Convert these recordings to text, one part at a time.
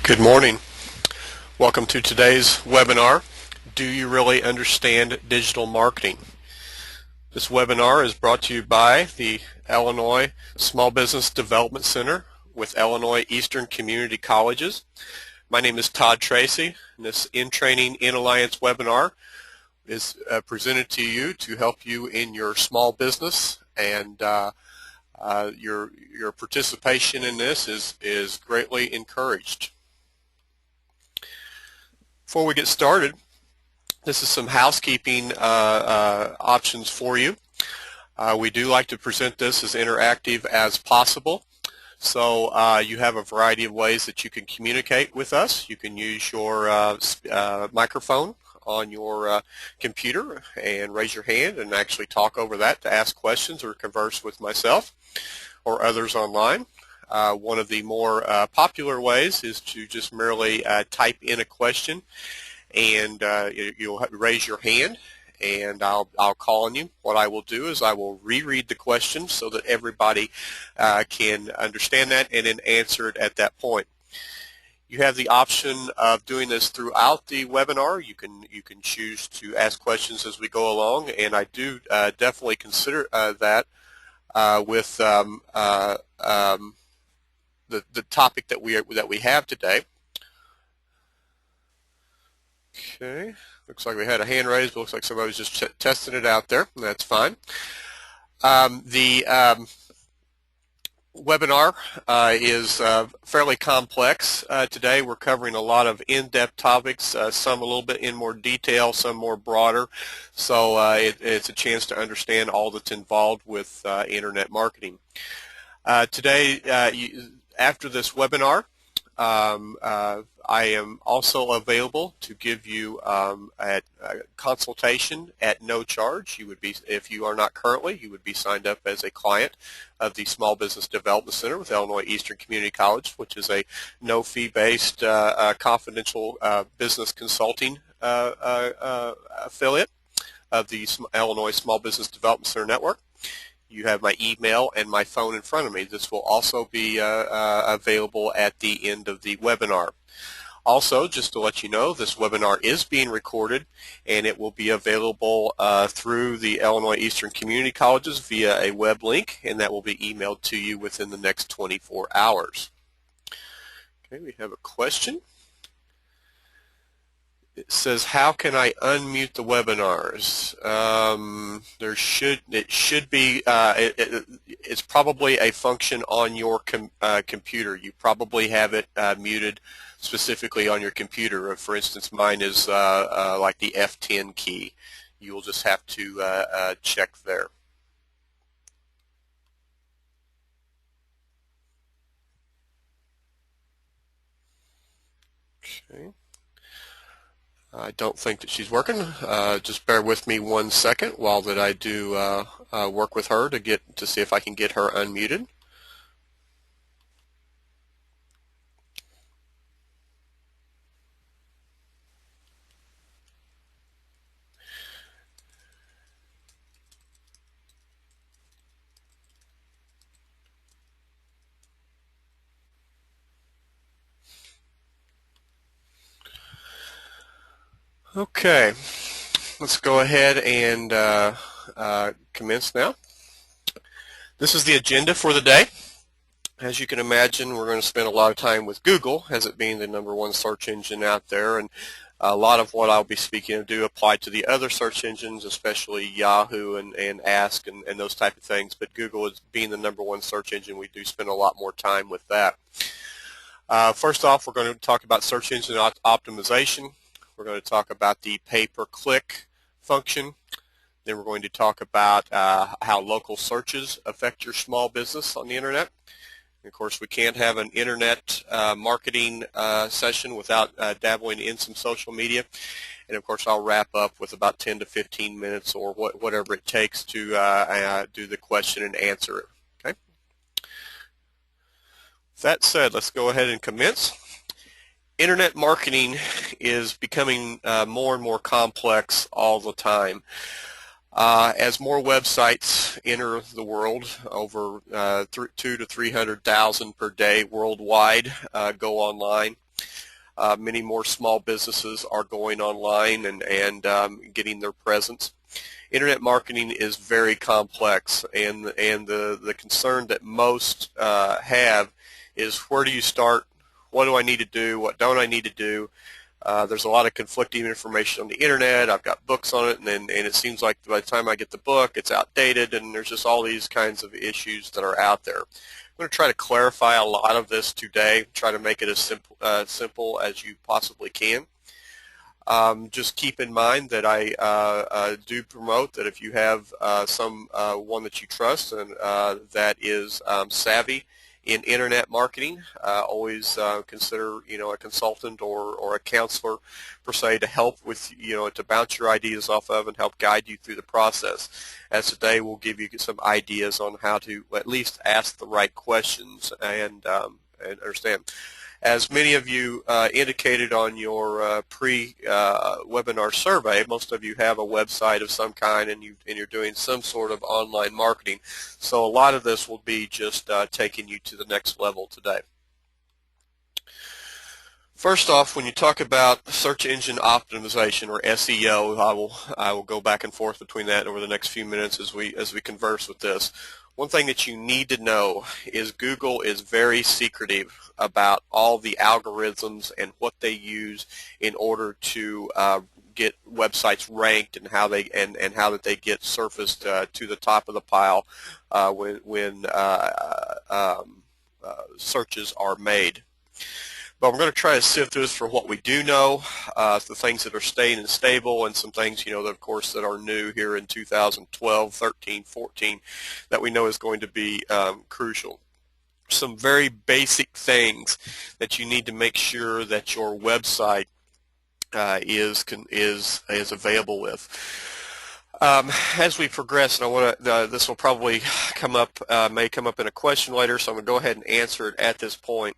Good morning. Welcome to today's webinar, Do You Really Understand Digital Marketing? This webinar is brought to you by the Illinois Small Business Development Center with Illinois Eastern Community Colleges. My name is Todd Tracy, and this In Training in Alliance webinar is presented to you to help you in your small business, and your participation in this is greatly encouraged. Before we get started, this is some housekeeping options for you. We do like to present this as interactive as possible. So you have a variety of ways that you can communicate with us. You can use your microphone on your computer and raise your hand and actually talk over that to ask questions or converse with myself or others online. One of the more popular ways is to just merely type in a question, and you'll raise your hand, and I'll call on you. What I will do is I will reread the question so that everybody can understand that and then answer it at that point. You have the option of doing this throughout the webinar. You can choose to ask questions as we go along, and I do definitely consider that with the topic that we have today. Okay, looks like we had a hand raised, but looks like somebody was just testing it out there. That's fine. The webinar is fairly complex. Today we're covering a lot of in-depth topics, some a little bit in more detail, some more broader. So it's a chance to understand all that's involved with internet marketing. Today, after this webinar, I am also available to give you a consultation at no charge. You would be, if you are not currently, you would be signed up as a client of the Small Business Development Center with Illinois Eastern Community College, which is a no-fee-based confidential business consulting affiliate of the Illinois Small Business Development Center Network. You have my email and my phone in front of me. This will also be available at the end of the webinar. Also, just to let you know, this webinar is being recorded, and it will be available through the Illinois Eastern Community Colleges via a web link, and that will be emailed to you within the next 24 hours. Okay, we have a question. It says, how can I unmute the webinars? It should be, it's probably a function on your computer. You probably have it muted specifically on your computer. For instance, mine is like the F10 key. You will just have to check there. Okay. I don't think that she's working. Just bear with me 1 second while that I do work with her to see if I can get her unmuted. Okay, let's go ahead and commence now. This is the agenda for the day. As you can imagine, we're going to spend a lot of time with Google, as it being the #1 search engine out there, and a lot of what I'll be speaking of do apply to the other search engines, especially Yahoo and Ask and those type of things, but Google is being the #1 search engine. We do spend a lot more time with that. First off, we're going to talk about search engine optimization. We're going to talk about the pay-per-click function. Then we're going to talk about how local searches affect your small business on the internet. And of course, we can't have an internet marketing session without dabbling in some social media. And of course, I'll wrap up with about 10 to 15 minutes or whatever it takes to do the question and answer it. Okay. With that said, let's go ahead and commence. Internet marketing is becoming more and more complex all the time. As more websites enter the world, over 200,000 to 300,000 per day worldwide go online. Many more small businesses are going online and getting their presence. Internet marketing is very complex, and the concern that most have is, where do you start? What do I need to do? What don't I need to do? There's a lot of conflicting information on the internet. I've got books on it, and it seems like by the time I get the book, it's outdated, and there's just all these kinds of issues that are out there. I'm going to try to clarify a lot of this today, try to make it as simple as you possibly can. Just keep in mind that I do promote that if you have one that you trust and that is savvy in internet marketing, always consider a consultant or a counselor per se to help with to bounce your ideas off of and help guide you through the process. As today we'll give you some ideas on how to at least ask the right questions and understand. As many of you indicated on your pre-webinar survey, most of you have a website of some kind, and you're doing some sort of online marketing. So a lot of this will be just taking you to the next level today. First off, when you talk about search engine optimization, or SEO, I will go back and forth between that over the next few minutes as we converse with this. One thing that you need to know is Google is very secretive about all the algorithms and what they use in order to get websites ranked, and how they how that they get surfaced to the top of the pile when searches are made. But we're going to try to sift through this for what we do know, the things that are staying and stable, and some things, that, of course, that are new here in 2012, 13, 14, that we know is going to be crucial. Some very basic things that you need to make sure that your website is available with. As we progress, and I want to, this will probably come up, may come up in a question later, so I'm going to go ahead and answer it at this point.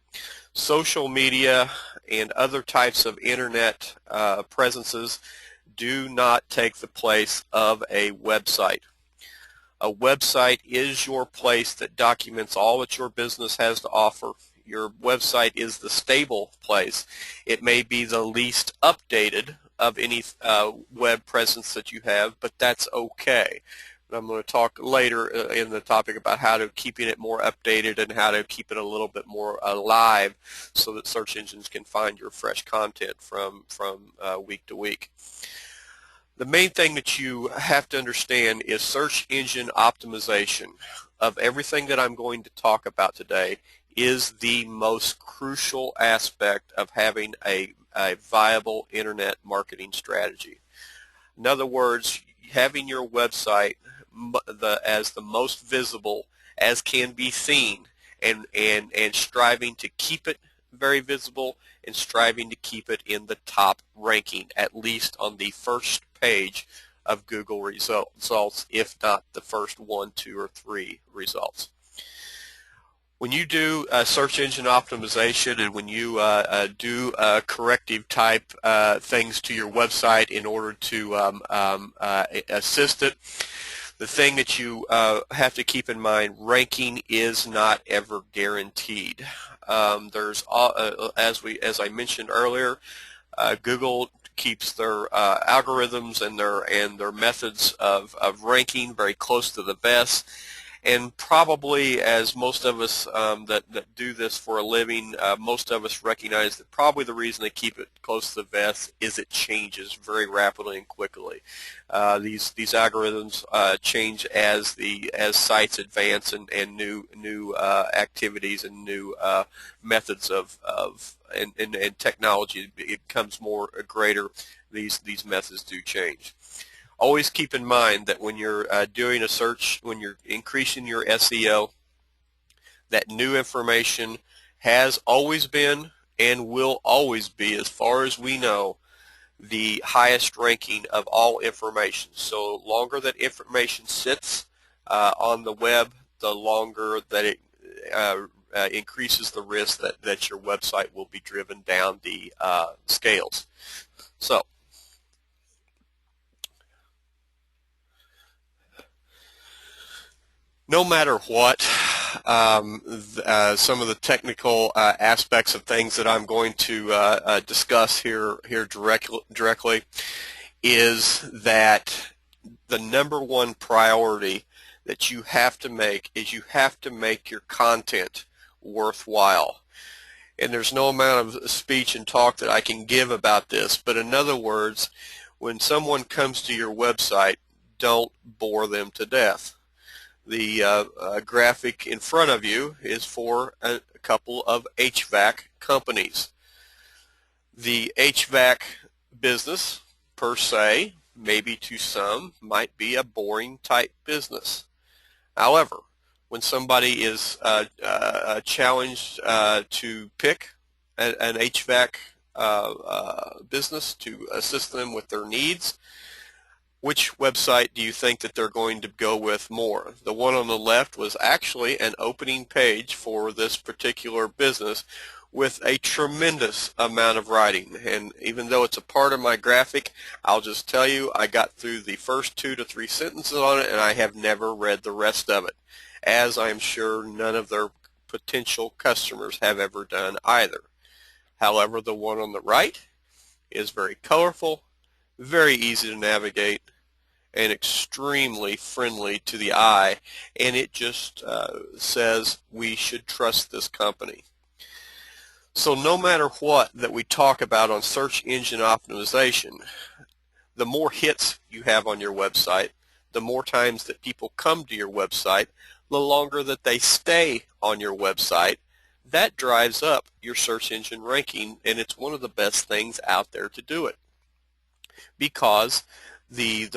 Social media and other types of internet presences do not take the place of a website. A website is your place that documents all that your business has to offer. Your website is the stable place. It may be the least updated of any web presence that you have, but that's okay. I'm going to talk later in the topic about how to keeping it more updated and how to keep it a little bit more alive so that search engines can find your fresh content from week to week. The main thing that you have to understand is search engine optimization of everything that I'm going to talk about today is the most crucial aspect of having a viable internet marketing strategy. In other words, having your website as the most visible as can be seen, and striving to keep it very visible, and striving to keep it in the top ranking, at least on the first page of Google results, if not the first 1, 2, or 3 results. When you do search engine optimization, and when you do corrective type things to your website in order to assist it, the thing that you have to keep in mind, ranking is not ever guaranteed. There's as I mentioned earlier, Google keeps their algorithms and their methods of ranking very close to the vest. And probably, as most of us that do this for a living, most of us recognize that probably the reason they keep it close to the vest is it changes very rapidly and quickly. These algorithms change as sites advance, and new activities and new methods and technology becomes more greater. These methods do change. Always keep in mind that when you're doing a search, when you're increasing your SEO, that new information has always been and will always be, as far as we know, the highest ranking of all information. So longer that information sits on the web, the longer that it increases the risk that your website will be driven down the scales. So, no matter what, some of the technical aspects of things that I'm going to discuss here directly is that the number one priority that you have to make is you have to make your content worthwhile. And there's no amount of speech and talk that I can give about this, but in other words, when someone comes to your website, don't bore them to death. The graphic in front of you is for a couple of HVAC companies. The HVAC business per se, maybe to some, might be a boring type business. However, when somebody is challenged to pick an HVAC business to assist them with their needs, which website do you think that they're going to go with more? The one on the left was actually an opening page for this particular business with a tremendous amount of writing, and even though it's a part of my graphic, I'll just tell you I got through the first 2 to 3 sentences on it and I have never read the rest of it, as I'm sure none of their potential customers have ever done either. However, the one on the right is very colorful, very easy to navigate, and extremely friendly to the eye, and it just says we should trust this company. So no matter what that we talk about on search engine optimization, the more hits you have on your website, the more times that people come to your website, the longer that they stay on your website, that drives up your search engine ranking, and it's one of the best things out there to do it. Because the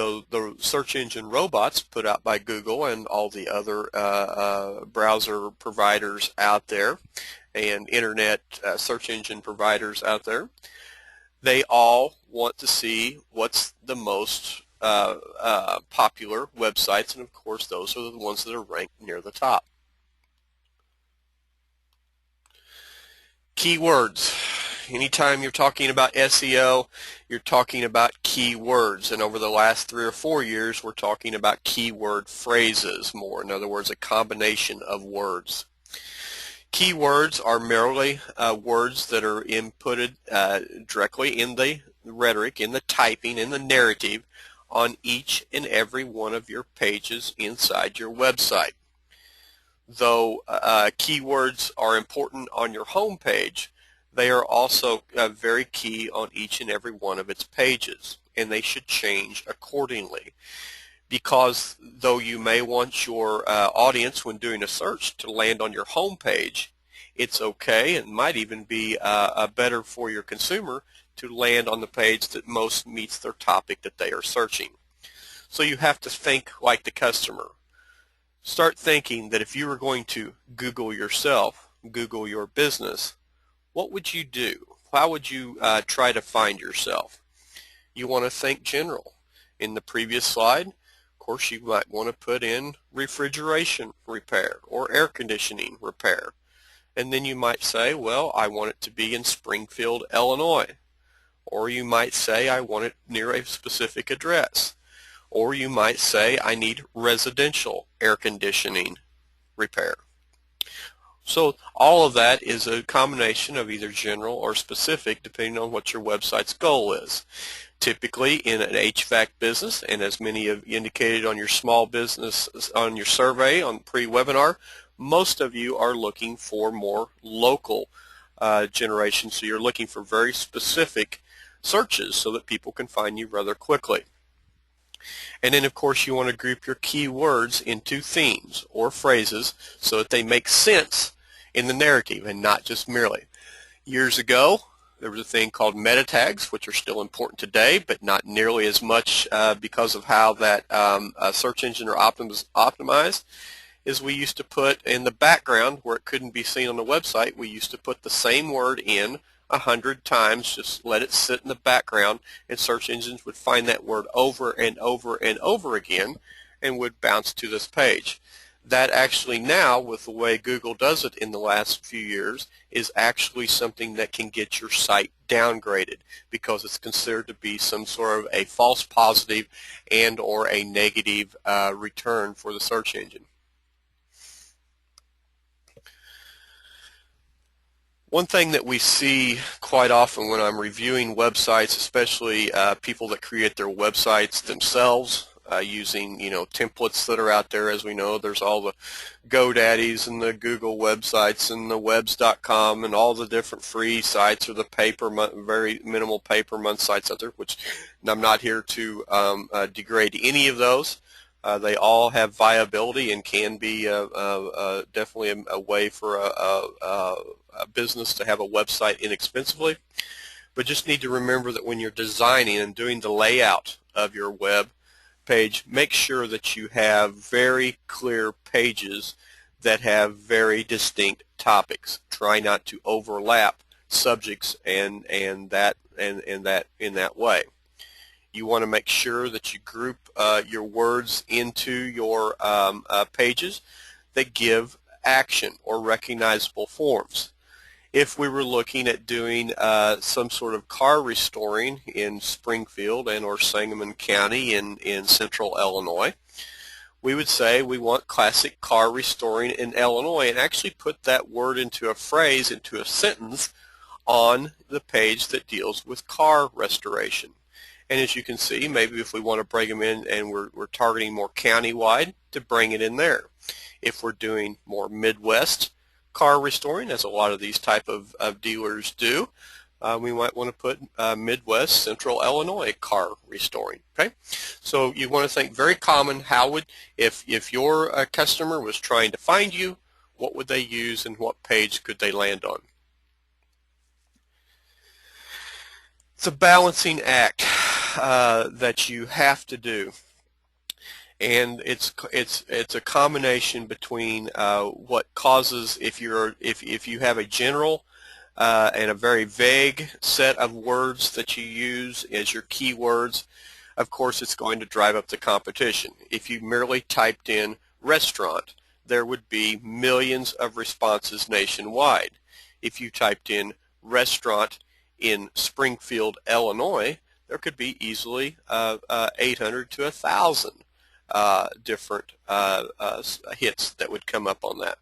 search engine robots put out by Google and all the other browser providers out there and internet search engine providers out there, they all want to see what's the most popular websites, and of course those are the ones that are ranked near the top. Keywords. Anytime you're talking about SEO, you're talking about keywords, and over the last 3 or 4 years we're talking about keyword phrases more. In other words, a combination of words. Keywords are merely words that are inputted directly in the rhetoric, in the typing, in the narrative on each and every one of your pages inside your website. Though keywords are important on your home page, they are also very key on each and every one of its pages, and they should change accordingly. Because though you may want your audience when doing a search to land on your home page, it's okay and might even be better for your consumer to land on the page that most meets their topic that they are searching. So you have to think like the customer. Start thinking that if you were going to Google yourself, Google your business, what would you do? How would you try to find yourself? You want to think general. In the previous slide, of course, you might want to put in refrigeration repair or air conditioning repair. And then you might say, well, I want it to be in Springfield, Illinois. Or you might say, I want it near a specific address. Or you might say, I need residential air conditioning repair. So all of that is a combination of either general or specific, depending on what your website's goal is. Typically in an HVAC business, and as many have indicated on your small business, on your survey, on pre-webinar, most of you are looking for more local generation. So you're looking for very specific searches so that people can find you rather quickly. And then of course you want to group your keywords into themes or phrases so that they make sense in the narrative and not just merely. Years ago, there was a thing called meta tags, which are still important today, but not nearly as much because of how that search engine are optimized. Is we used to put in the background where it couldn't be seen on the website, we used to put the same word in 100 times, just let it sit in the background, and search engines would find that word over and over and over again and would bounce to this page. That actually now, with the way Google does it in the last few years, is actually something that can get your site downgraded because it's considered to be some sort of a false positive and or a negative return for the search engine. One thing that we see quite often when I'm reviewing websites, especially people that create their websites themselves using, templates that are out there. As we know, there's all the GoDaddies and the Google websites and the webs.com and all the different free sites or the very minimal pay-per-month sites out there, which I'm not here to degrade any of those. They all have viability and can be definitely a way for a business to have a website inexpensively. But just need to remember that when you're designing and doing the layout of your web page, make sure that you have very clear pages that have very distinct topics. Try not to overlap subjects and that in that way. You want to make sure that you group your words into your pages that give action or recognizable forms. If we were looking at doing some sort of car restoring in Springfield and or Sangamon County in central Illinois, we would say we want classic car restoring in Illinois and actually put that word into a phrase, into a sentence on the page that deals with car restoration. And as you can see, maybe if we want to bring them in and we're targeting more county-wide, to bring it in there. If we're doing more Midwest car restoring, as a lot of these type of dealers do, we might want to put Midwest Central Illinois car restoring. Okay, so you want to think very common. How would, if your customer was trying to find you, what would they use and what page could they land on? It's a balancing act that you have to do, and it's a combination between what causes, if you have a general and a very vague set of words that you use as your keywords, of course it's going to drive up the competition. If you merely typed in restaurant, there would be millions of responses nationwide. If you typed in restaurant in Springfield, Illinois, there could be easily 800 to 1,000 different hits that would come up on that.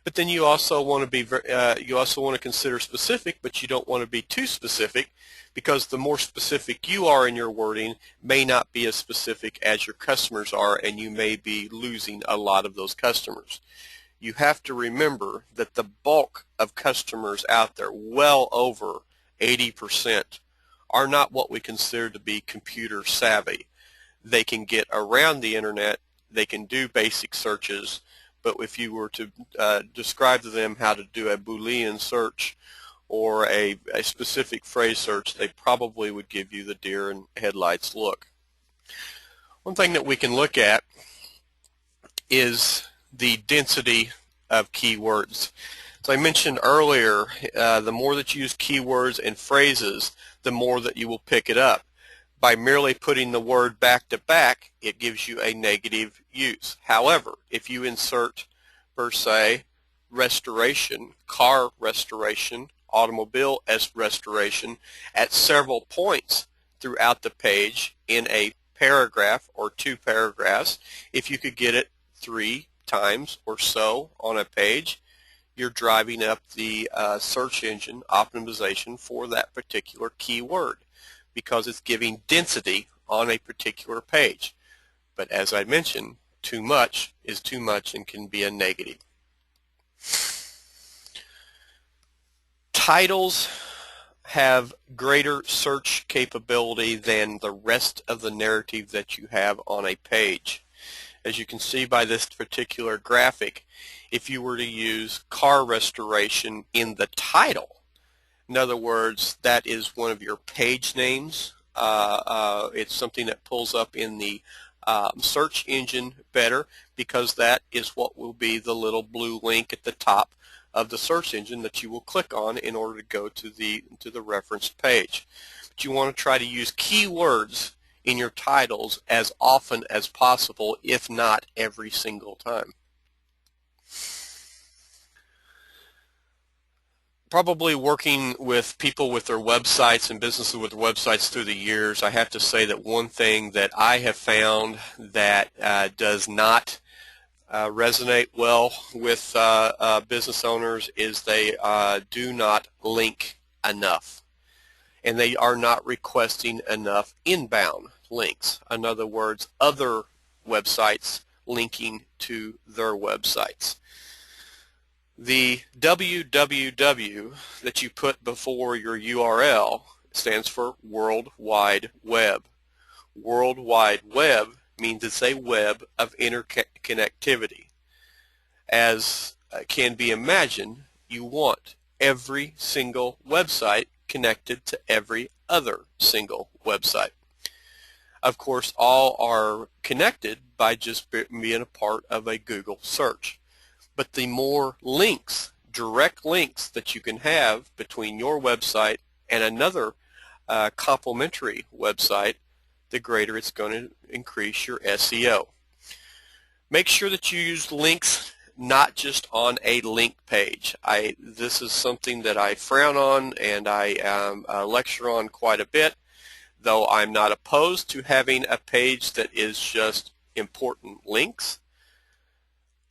But then you also want to consider specific, but you don't want to be too specific, because the more specific you are in your wording may not be as specific as your customers are, and you may be losing a lot of those customers. You have to remember that the bulk of customers out there, well over 80%, are not what we consider to be computer savvy. They can get around the internet, they can do basic searches, but if you were to describe to them how to do a Boolean search or a specific phrase search, they probably would give you the deer in headlights look. One thing that we can look at is the density of keywords. As I mentioned earlier, the more that you use keywords and phrases, the more that you will pick it up. By merely putting the word back to back, it gives you a negative use. However, if you insert, per se, restoration, car restoration, automobile restoration at several points throughout the page in a paragraph or 2 paragraphs, if you could get it 3 times or so on a page, you're driving up the search engine optimization for that particular keyword, because it's giving density on a particular page. But as I mentioned, too much is too much and can be a negative. Titles have greater search capability than the rest of the narrative that you have on a page. As you can see by this particular graphic, if you were to use car restoration in the title, in other words, that is one of your page names. It's something that pulls up in the search engine better, because that is what will be the little blue link at the top of the search engine that you will click on in order to go to the referenced page. But you want to try to use keywords in your titles as often as possible, if not every single time. Probably working with people with their websites and businesses with their websites through the years, I have to say that one thing that I have found that does not resonate well with business owners is they do not link enough, and they are not requesting enough inbound links. In other words, other websites linking to their websites. The www that you put before your URL stands for World Wide Web. World Wide Web means it's a web of interconnectivity. As can be imagined, you want every single website connected to every other single website. Of course, all are connected by just being a part of a Google search. But the more links, direct links that you can have between your website and another complementary website, the greater it's going to increase your SEO. Make sure that you use links not just on a link page. This is something that I frown on and I lecture on quite a bit, though I'm not opposed to having a page that is just important links.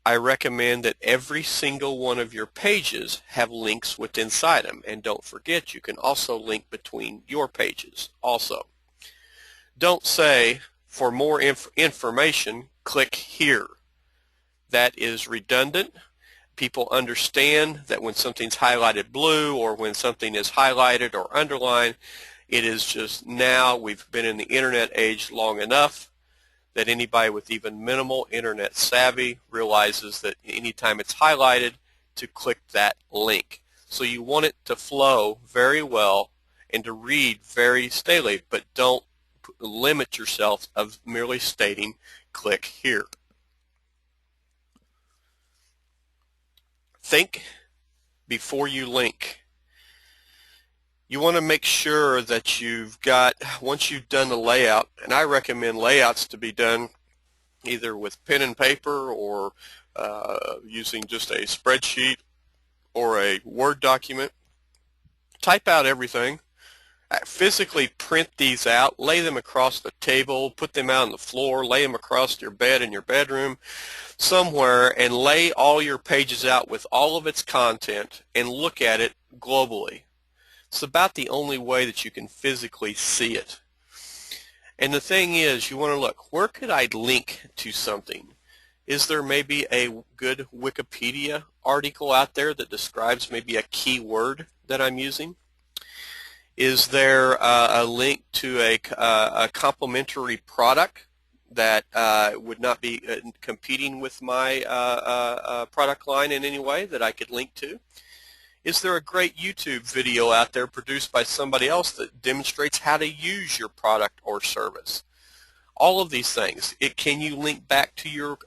I recommend that every single one of your pages have links within inside them, and don't forget you can also link between your pages also. Don't say, for more information, click here. That is redundant. People understand that when something's highlighted blue or when something is highlighted or underlined, it is just now, we've been in the internet age long enough that anybody with even minimal internet savvy realizes that anytime it's highlighted, to click that link. So you want it to flow very well and to read very steadily, but don't limit yourself of merely stating click here. Think before you link. You want to make sure that you've got, once you've done the layout, and I recommend layouts to be done either with pen and paper or using just a spreadsheet or a Word document. Type out everything. Physically print these out, lay them across the table, put them out on the floor, lay them across your bed in your bedroom somewhere, and lay all your pages out with all of its content and look at it globally. It's about the only way that you can physically see it. And the thing is, you want to look, where could I link to something? Is there maybe a good Wikipedia article out there that describes maybe a keyword that I'm using? Is there a link to a complementary product that would not be competing with my product line in any way that I could link to? Is there a great YouTube video out there produced by somebody else that demonstrates how to use your product or service? All of these things. Can you link back to your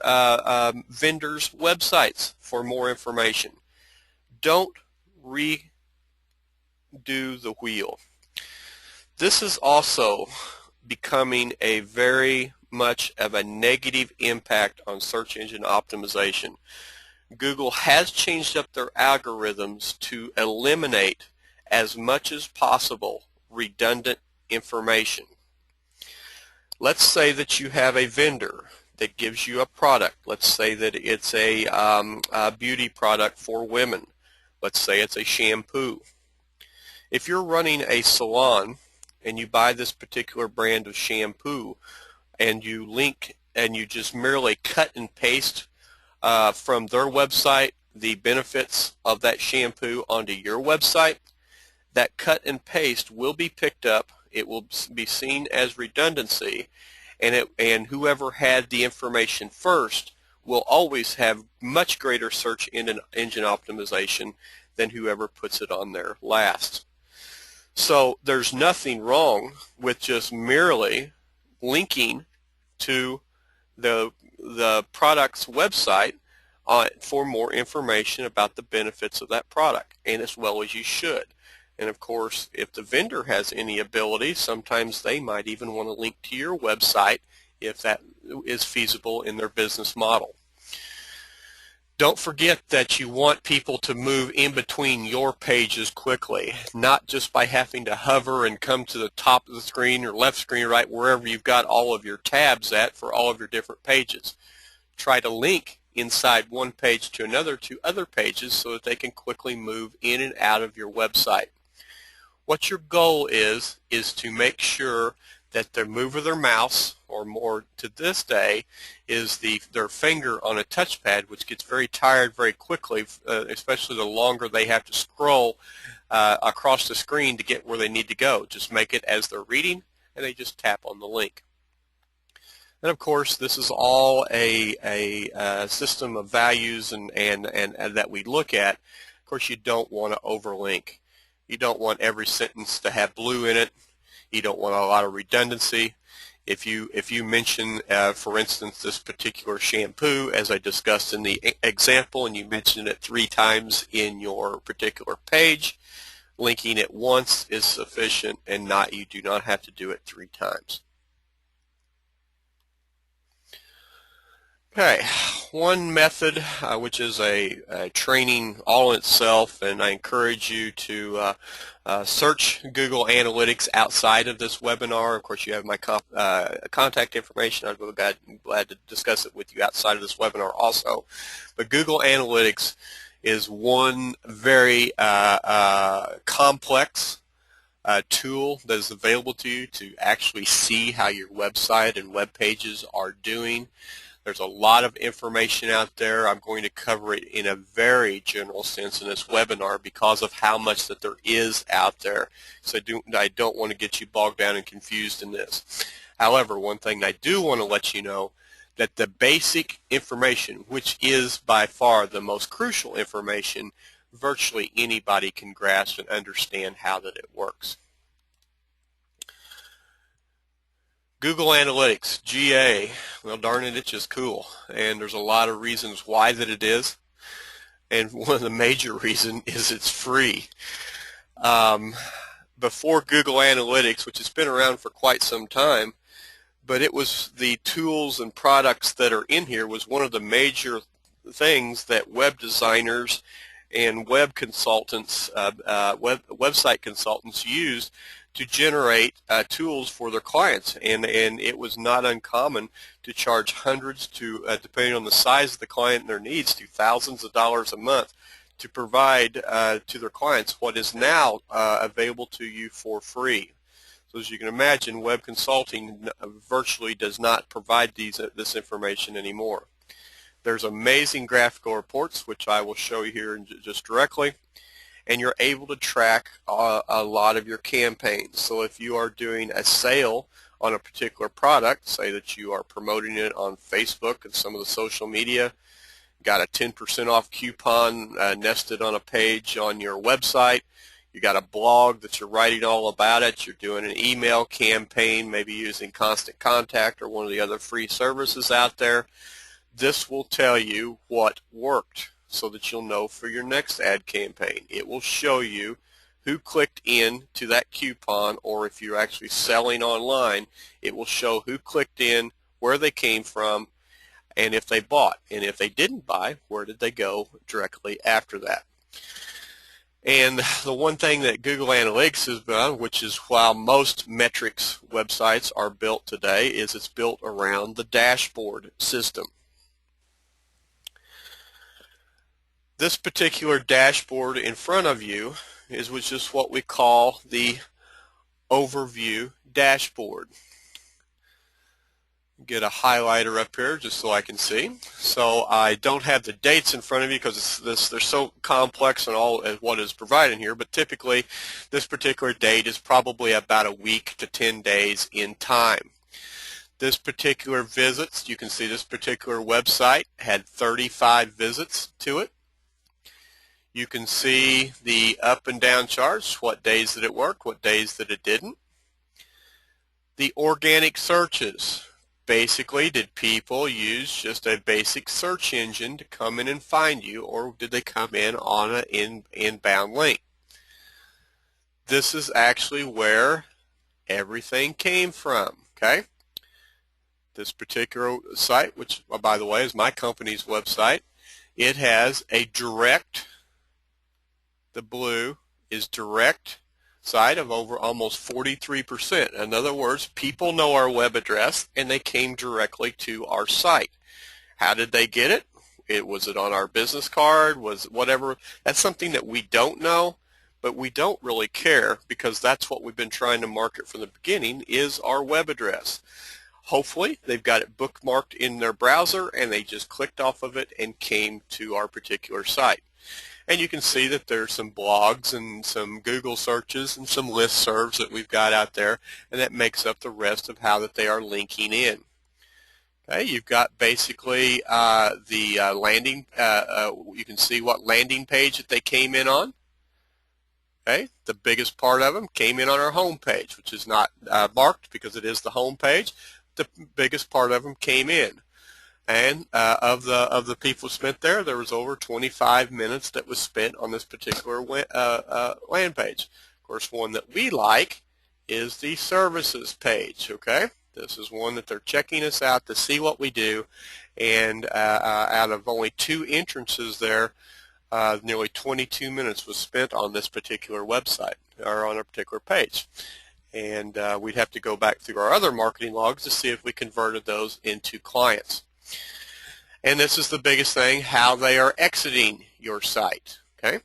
vendors' websites for more information? Don't redo the wheel. This is also becoming a very much of a negative impact on search engine optimization. Google has changed up their algorithms to eliminate as much as possible redundant information. Let's say that you have a vendor that gives you a product. Let's say that it's a beauty product for women. Let's say it's a shampoo. If you're running a salon and you buy this particular brand of shampoo and you link and you just merely cut and paste from their website the benefits of that shampoo onto your website, that cut and paste will be picked up. It will be seen as redundancy, and whoever had the information first will always have much greater search engine optimization than whoever puts it on there last. So there's nothing wrong with just merely linking to the product's website for more information about the benefits of that product, and as well as you should. And of course, if the vendor has any ability, sometimes they might even want to link to your website if that is feasible in their business model. Don't forget that you want people to move in between your pages quickly, not just by having to hover and come to the top of the screen or left screen, right, wherever you've got all of your tabs at for all of your different pages. Try to link inside one page to another to other pages so that they can quickly move in and out of your website. What your goal is to make sure that the move of their mouse, or more to this day, is their finger on a touchpad, which gets very tired very quickly, especially the longer they have to scroll across the screen to get where they need to go. Just make it as they're reading, and they just tap on the link. And of course, this is all a system of values and that we look at. Of course, you don't want to overlink. You don't want every sentence to have blue in it. You don't want a lot of redundancy. If you mention, for instance, this particular shampoo, as I discussed in the example, and you mention it 3 times in your particular page, linking it once is sufficient, and you do not have to do it 3 times. Okay, one method, which is a training all in itself, and I encourage you to search Google Analytics outside of this webinar. Of course, you have my contact information. I'd be glad to discuss it with you outside of this webinar also. But Google Analytics is one very complex tool that is available to you to actually see how your website and web pages are doing. There's a lot of information out there. I'm going to cover it in a very general sense in this webinar because of how much that there is out there. So I don't want to get you bogged down and confused in this. However, one thing I do want to let you know, that the basic information, which is by far the most crucial information, virtually anybody can grasp and understand how that it works. Google Analytics, GA, well darn it, it's just cool, and there's a lot of reasons why that it is, and one of the major reasons is it's free. Before Google Analytics, which has been around for quite some time, but it was the tools and products that are in here was one of the major things that web designers and web consultants, website consultants used to generate tools for their clients, and it was not uncommon to charge hundreds to, depending on the size of the client and their needs, to thousands of dollars a month to provide to their clients what is now available to you for free. So as you can imagine, web consulting virtually does not provide this information anymore. There's amazing graphical reports, which I will show you here just directly. And you're able to track a lot of your campaigns. So if you are doing a sale on a particular product, say that you are promoting it on Facebook and some of the social media, got a 10% off coupon nested on a page on your website, you got a blog that you're writing all about it, you're doing an email campaign, maybe using Constant Contact or one of the other free services out there, this will tell you what worked, so that you'll know for your next ad campaign. It will show you who clicked in to that coupon, or if you're actually selling online, it will show who clicked in, where they came from, and if they bought. And if they didn't buy, where did they go directly after that. And the one thing that Google Analytics has done, which is while most metrics websites are built today, is it's built around the dashboard system. This particular dashboard in front of you is just what we call the overview dashboard. Get a highlighter up here just so I can see. So I don't have the dates in front of you because they're so complex and all as what is provided here, but typically this particular date is probably about a week to 10 days in time. This particular visits, you can see this particular website had 35 visits to it. You can see the up and down charts, what days did it work, what days that it didn't. The organic searches, basically did people use just a basic search engine to come in and find you, or did they come in on an inbound link? This is actually where everything came from, okay? This particular site, which by the way is my company's website, it has a direct, the blue is direct site of over almost 43%. In other words, people know our web address and they came directly to our site. How did they get it? Was it on our business card? Was whatever? That's something that we don't know, but we don't really care because that's what we've been trying to market from the beginning is our web address. Hopefully they've got it bookmarked in their browser and they just clicked off of it and came to our particular site. And you can see that there's some blogs and some Google searches and some listservs that we've got out there, and that makes up the rest of how that they are linking in. Okay, you've got basically the landing, you can see what landing page that they came in on. Okay, the biggest part of them came in on our home page, which is not marked because it is the home page. The biggest part of them came in. And of the people spent there, there was over 25 minutes that was spent on this particular land page. Of course, one that we like is the services page. Okay, this is one that they're checking us out to see what we do, and out of only 2 entrances there, nearly 22 minutes was spent on this particular website or on a particular page. And we'd have to go back through our other marketing logs to see if we converted those into clients. And this is the biggest thing, how they are exiting your site. Okay,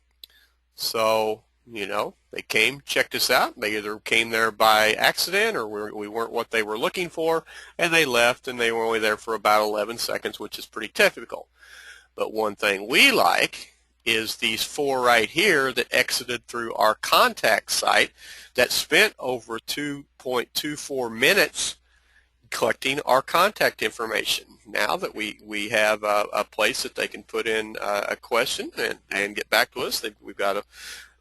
so they came, checked us out. They either came there by accident or we weren't what they were looking for, and they left, and they were only there for about 11 seconds, which is pretty typical. But one thing we like is these 4 right here that exited through our contact site that spent over 2.24 minutes collecting our contact information. Now that we have a place that they can put in a question and get back to us, we've got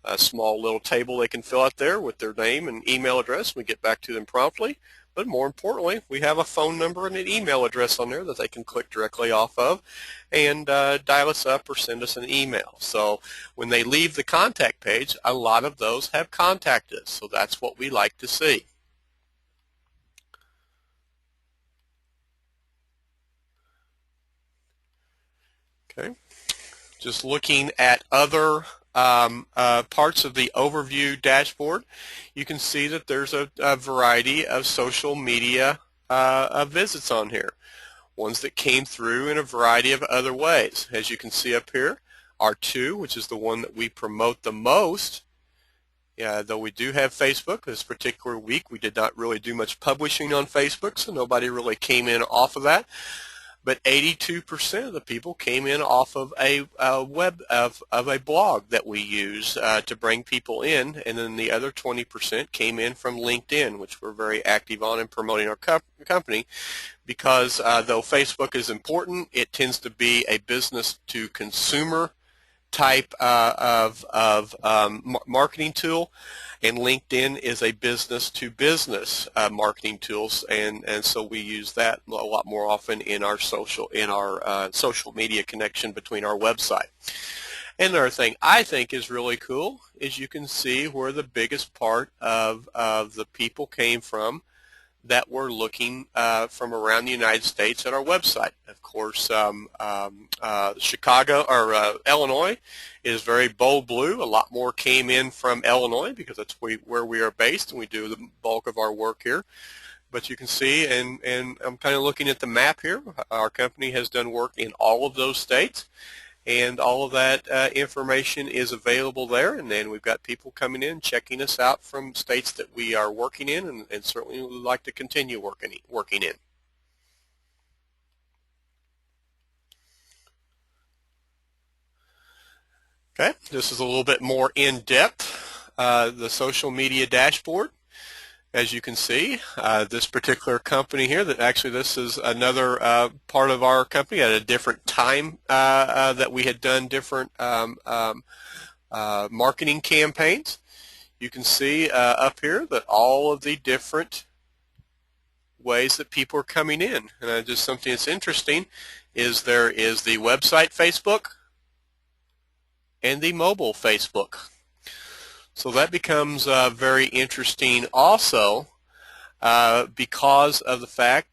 a small little table they can fill out there with their name and email address. We get back to them promptly. But more importantly, we have a phone number and an email address on there that they can click directly off of and dial us up or send us an email. So when they leave the contact page, a lot of those have contacted us. So that's what we like to see. Okay, just looking at other parts of the overview dashboard, you can see that there's a variety of social media visits on here. Ones that came through in a variety of other ways. As you can see up here, R2, which is the one that we promote the most. Though we do have Facebook, this particular week we did not really do much publishing on Facebook, so nobody really came in off of that. But 82% of the people came in off of a blog that we use to bring people in, and then the other 20% came in from LinkedIn, which we're very active on in promoting our company, because though Facebook is important, it tends to be a business to consumer type of marketing tool, and LinkedIn is a business-to-business marketing tools, and so we use that a lot more often in our social media connection between our website. And another thing I think is really cool is you can see where the biggest part of the people came from that were looking from around the United States at our website. Of course, Chicago or Illinois is very bold blue. A lot more came in from Illinois because that's where we are based, and we do the bulk of our work here. But you can see, and I'm kind of looking at the map here, our company has done work in all of those states, and all of that information is available there. And then we've got people coming in, checking us out from states that we are working in, and certainly would like to continue working in. Okay, this is a little bit more in-depth, the social media dashboard. As you can see, this particular company here, that actually this is another part of our company at a different time that we had done different marketing campaigns. You can see up here that all of the different ways that people are coming in. And just something that's interesting is there is the website Facebook and the mobile Facebook. So that becomes very interesting also because of the fact,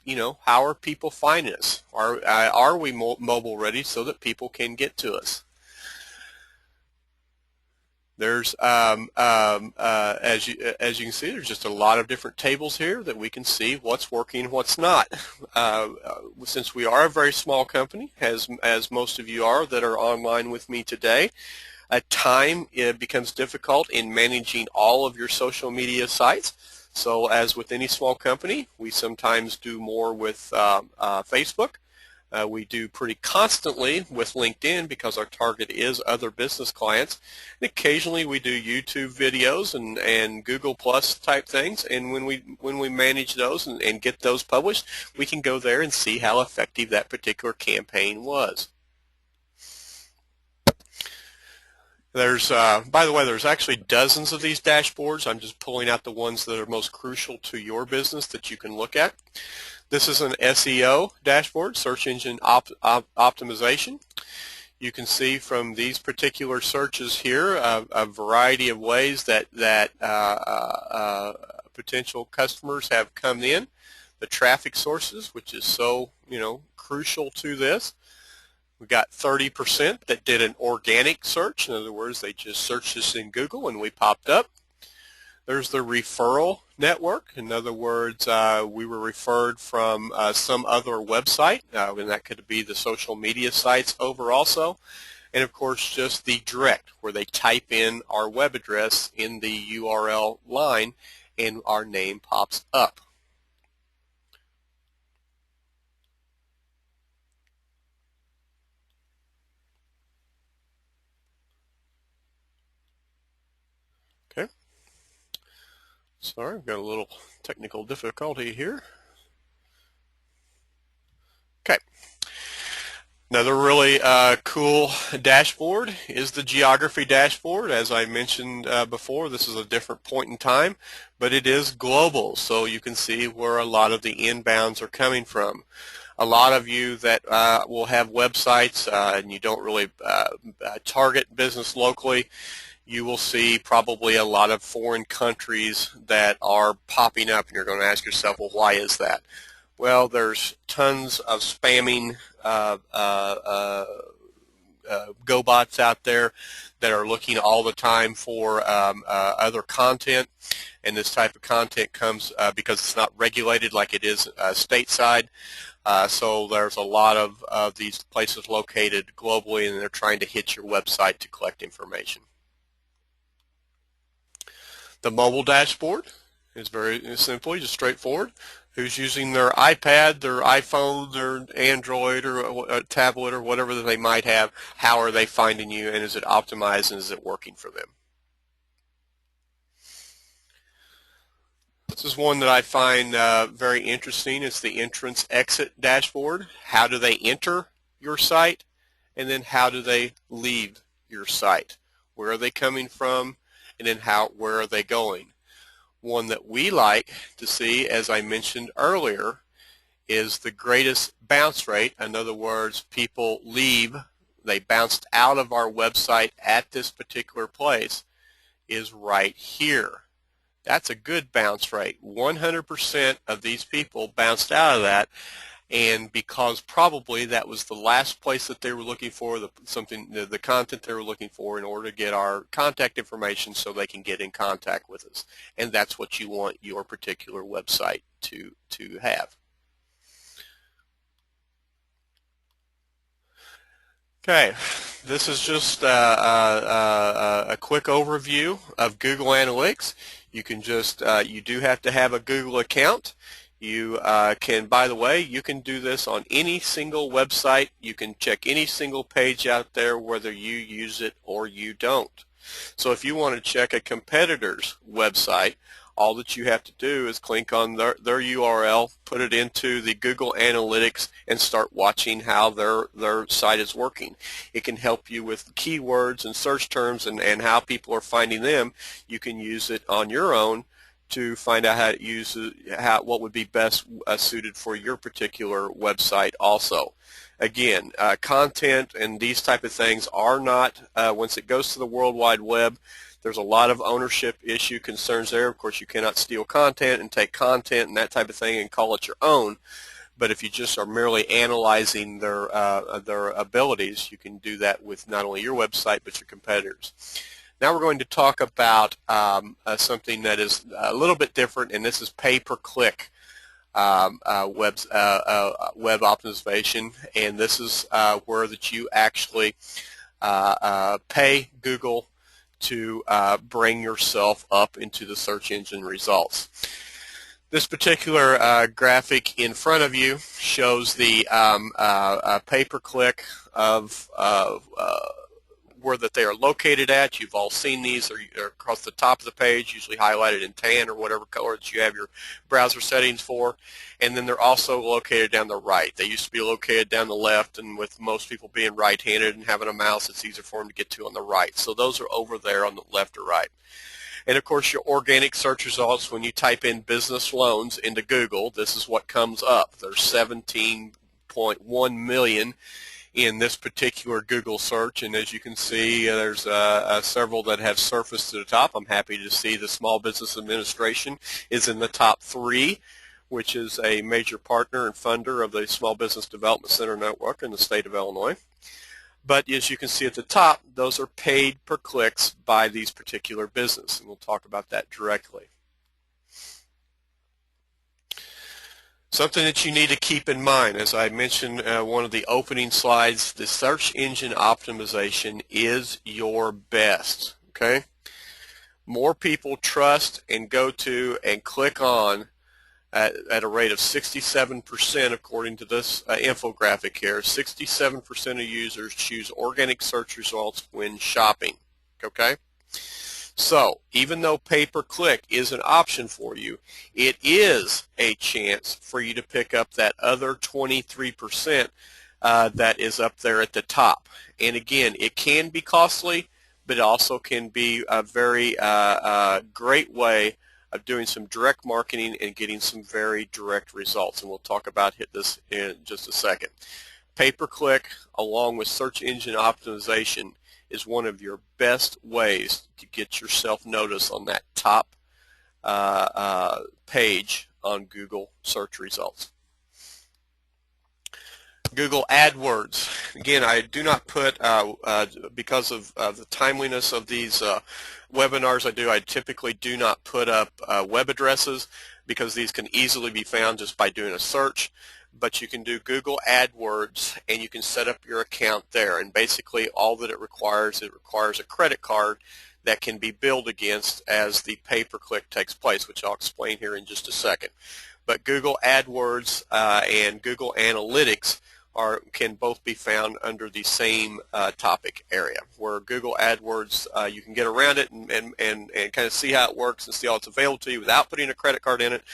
how are people finding us? Are we mobile ready so that people can get to us? There's, as you can see, there's just a lot of different tables here that we can see what's working and what's not. Since we are a very small company, as most of you are that are online with me today, at time it becomes difficult in managing all of your social media sites. So as with any small company, we sometimes do more with Facebook. We do pretty constantly with LinkedIn because our target is other business clients. And occasionally we do YouTube videos and Google Plus type things. And when we manage those and get those published, we can go there and see how effective that particular campaign was. There's, by the way, there's actually dozens of these dashboards. I'm just pulling out the ones that are most crucial to your business that you can look at. This is an SEO dashboard, search engine optimization. You can see from these particular searches here a variety of ways that potential customers have come in. The traffic sources, which is so crucial to this. We got 30% that did an organic search. In other words, they just searched this in Google and we popped up. There's the referral network. In other words, we were referred from some other website, and that could be the social media sites over also. And of course, just the direct, where they type in our web address in the URL line and our name pops up. Okay. Sorry, I've got a little technical difficulty here. Okay. Another really cool dashboard is the geography dashboard. As I mentioned before, this is a different point in time, but it is global, so you can see where a lot of the inbounds are coming from. A lot of you that will have websites and you don't really target business locally, you will see probably a lot of foreign countries that are popping up, and you're going to ask yourself, well, why is that? Well, there's tons of spamming GoBots out there that are looking all the time for other content, and this type of content comes because it's not regulated like it is stateside. So there's a lot of these places located globally, and they're trying to hit your website to collect information. The mobile dashboard is very simply just straightforward. Who's using their iPad, their iPhone, their Android, or a tablet, or whatever that they might have? How are they finding you, and is it optimized, and is it working for them? This is one that I find very interesting. It's the entrance-exit dashboard. How do they enter your site, and then how do they leave your site? Where are they coming from, and then where are they going? One that we like to see, as I mentioned earlier, is the greatest bounce rate. In other words, people leave, they bounced out of our website at this particular place, is right here. That's a good bounce rate. 100% of these people bounced out of that, and because probably that was the last place that they were looking for, the content they were looking for in order to get our contact information so they can get in contact with us. And that's what you want your particular website to have. Okay, this is just a quick overview of Google Analytics. You can just, you do have to have a Google account. You can, by the way, you can do this on any single website. You can check any single page out there whether you use it or you don't. So if you want to check a competitor's website, all that you have to do is click on their URL, put it into the Google Analytics, and start watching how their site is working. It can help you with keywords and search terms and how people are finding them. You can use it on your own to find out how to use what would be best suited for your particular website also. Again, content and these type of things are not, once it goes to the World Wide Web, there's a lot of ownership issue concerns there. Of course, you cannot steal content and take content and that type of thing and call it your own. But if you just are merely analyzing their abilities, you can do that with not only your website but your competitors. Now we're going to talk about something that is a little bit different, and this is pay-per-click web optimization, and this is where that you actually pay Google to bring yourself up into the search engine results. This particular graphic in front of you shows the pay-per-click of where that they are located at. You've all seen these. They're across the top of the page, usually highlighted in tan or whatever color that you have your browser settings for. And then they're also located down the right. They used to be located down the left, and with most people being right-handed and having a mouse, it's easier for them to get to on the right. So those are over there on the left or right. And of course, your organic search results, when you type in business loans into Google, this is what comes up. There's 17.1 million in this particular Google search, and as you can see, there's several that have surfaced to the top. I'm happy to see the Small Business Administration is in the top 3, which is a major partner and funder of the Small Business Development Center Network in the state of Illinois. But as you can see at the top, those are paid per clicks by these particular businesses, and we'll talk about that directly. Something that you need to keep in mind, as I mentioned one of the opening slides, the search engine optimization is your best, okay? More people trust and go to and click on at a rate of 67%, according to this infographic here. 67% of users choose organic search results when shopping, okay? So even though pay-per-click is an option for you, it is a chance for you to pick up that other 23% that is up there at the top. And again, it can be costly, but it also can be a very great way of doing some direct marketing and getting some very direct results. And we'll talk about this in just a second. Pay-per-click, along with search engine optimization, is one of your best ways to get yourself noticed on that top page on Google search results. Google AdWords. Again, I do not put, because of the timeliness of these webinars I typically do not put up web addresses, because these can easily be found just by doing a search. But you can do Google AdWords, and you can set up your account there. And basically all that it requires a credit card that can be billed against as the pay-per-click takes place, which I'll explain here in just a second. But Google AdWords and Google Analytics can both be found under the same topic area, where Google AdWords, you can get around it and kind of see how it works and see how it's available to you without putting a credit card in it.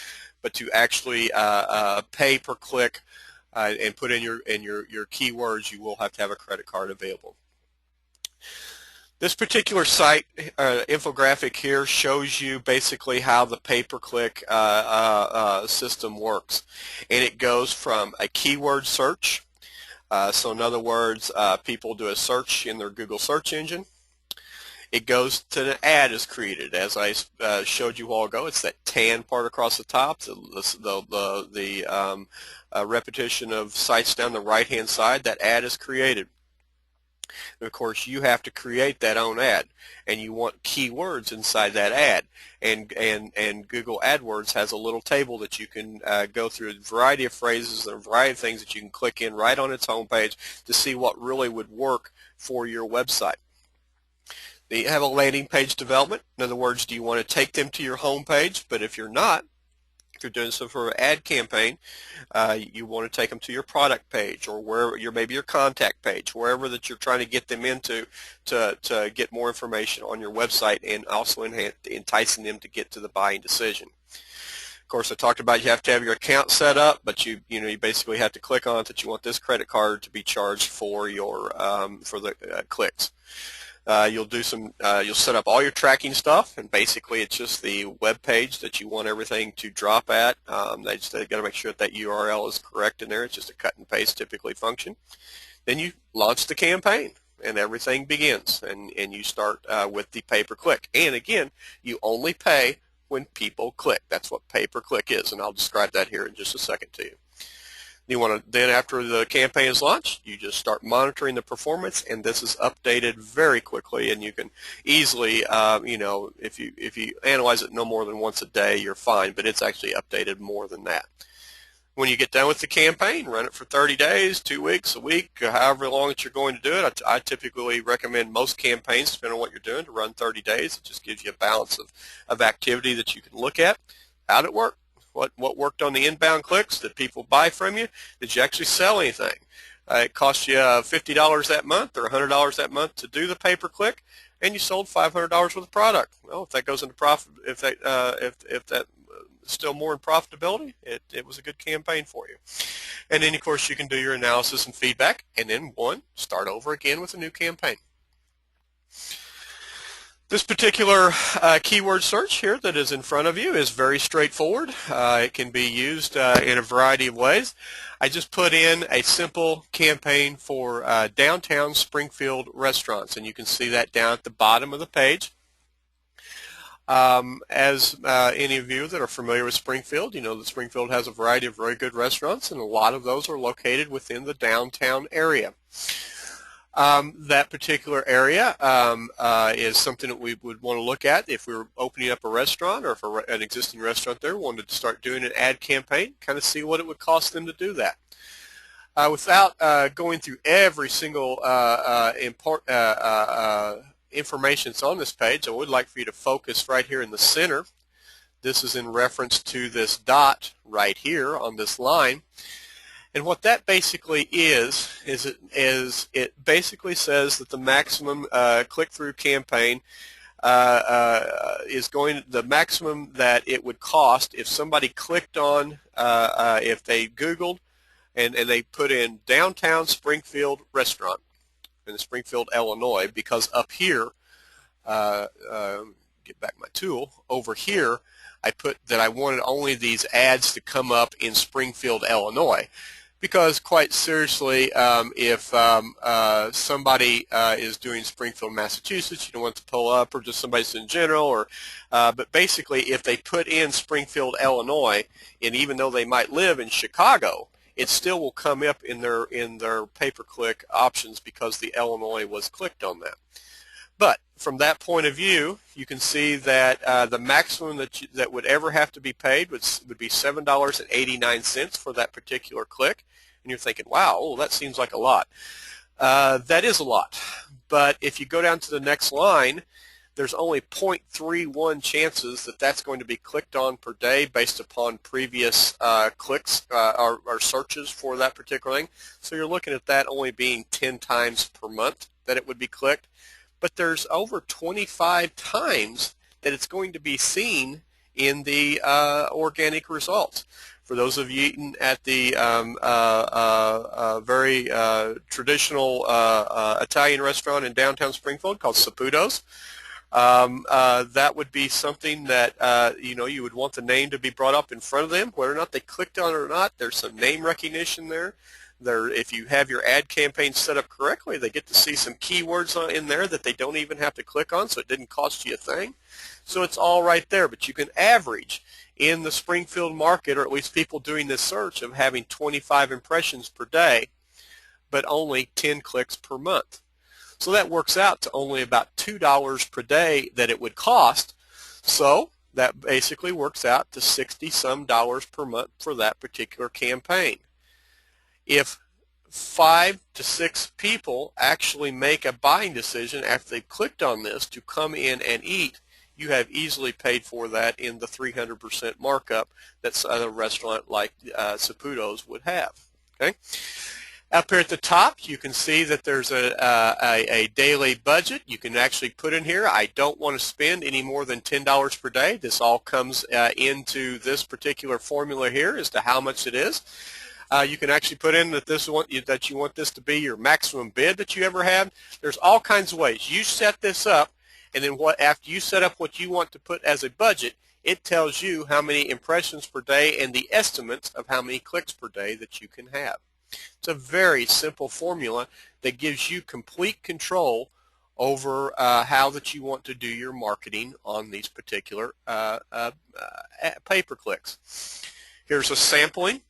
But to actually pay per click and put in your keywords, you will have to have a credit card available. This particular site infographic here shows you basically how the pay-per-click system works, and it goes from a keyword search. So in other words, people do a search in their Google search engine. It goes to an ad is created. As I showed you a while ago, it's that tan part across the top, the repetition of sites down the right-hand side. That ad is created. And of course, you have to create that own ad, and you want keywords inside that ad. And Google AdWords has a little table that you can go through a variety of phrases and a variety of things that you can click in right on its homepage to see what really would work for your website. They have a landing page development. In other words, do you want to take them to your home page? But if you're not, if you're doing some for an ad campaign, you want to take them to your product page, or maybe your contact page, wherever that you're trying to get them into to get more information on your website, and also enticing them to get to the buying decision. Of course, I talked about you have to have your account set up, but you basically have to click on it that you want this credit card to be charged for your for the clicks. You'll set up all your tracking stuff, and basically it's just the web page that you want everything to drop at. They've got to make sure that URL is correct in there. It's just a cut and paste typically function. Then you launch the campaign, and everything begins, and you start with the pay-per-click. And again, you only pay when people click. That's what pay-per-click is, and I'll describe that here in just a second to you. You want to then, after the campaign is launched, you just start monitoring the performance, and this is updated very quickly. And you can easily, if you analyze it no more than once a day, you're fine. But it's actually updated more than that. When you get done with the campaign, run it for 30 days, 2 weeks, a week, however long that you're going to do it. I typically recommend most campaigns, depending on what you're doing, to run 30 days. It just gives you a balance of activity that you can look at. How'd it work? What worked on the inbound clicks? Did people buy from you? Did you actually sell anything? It cost you $50 that month or $100 that month to do the pay-per-click, and you sold $500 worth of product. Well, if that goes into profit, if that still more in profitability, it was a good campaign for you. And then, of course, you can do your analysis and feedback, and then start over again with a new campaign. This particular keyword search here that is in front of you is very straightforward. It can be used in a variety of ways. I just put in a simple campaign for downtown Springfield restaurants, and you can see that down at the bottom of the page. As any of you that are familiar with Springfield, you know that Springfield has a variety of very good restaurants, and a lot of those are located within the downtown area. That particular area is something that we would want to look at if we were opening up a restaurant, or if an existing restaurant there wanted to start doing an ad campaign, kind of see what it would cost them to do that. Without going through every single information that's on this page, I would like for you to focus right here in the center. This is in reference to this dot right here on this line. And what that basically is it basically says that the maximum click-through campaign is the maximum that it would cost if somebody clicked on, if they Googled and they put in downtown Springfield restaurant in Springfield, Illinois, because up here, get back my tool, over here, I put that I wanted only these ads to come up in Springfield, Illinois. Because quite seriously, if somebody is doing Springfield, Massachusetts, you don't want to pull up, or just somebody in general, but basically if they put in Springfield, Illinois, and even though they might live in Chicago, it still will come up in their pay-per-click options because the Illinois was clicked on that. But from that point of view, you can see that the maximum that would ever have to be paid would be $7.89 for that particular click. And you're thinking, wow, that seems like a lot. That is a lot. But if you go down to the next line, there's only 0.31 chances that that's going to be clicked on per day based upon previous clicks or searches for that particular thing. So you're looking at that only being 10 times per month that it would be clicked. But there's over 25 times that it's going to be seen in the organic results. For those of you eating at the very traditional Italian restaurant in downtown Springfield called Saputo's, that would be something that you would want the name to be brought up in front of them, whether or not they clicked on it or not. There's some name recognition there. If you have your ad campaign set up correctly, they get to see some keywords in there that they don't even have to click on, so it didn't cost you a thing. So it's all right there, but you can average in the Springfield market, or at least people doing this search, of having 25 impressions per day, but only 10 clicks per month. So that works out to only about $2 per day that it would cost. So that basically works out to $60-some per month for that particular campaign. If 5 to 6 people actually make a buying decision after they've clicked on this to come in and eat, you have easily paid for that in the 300% markup that a restaurant like Saputo's would have. Okay. Up here at the top, you can see that there's a daily budget. You can actually put in here, I don't want to spend any more than $10 per day. This all comes into this particular formula here as to how much it is. You can actually put in that you want this to be your maximum bid that you ever have. There's all kinds of ways. You set this up, and then after you set up what you want to put as a budget, it tells you how many impressions per day and the estimates of how many clicks per day that you can have. It's a very simple formula that gives you complete control over how that you want to do your marketing on these particular pay-per-clicks. Here's a sampling.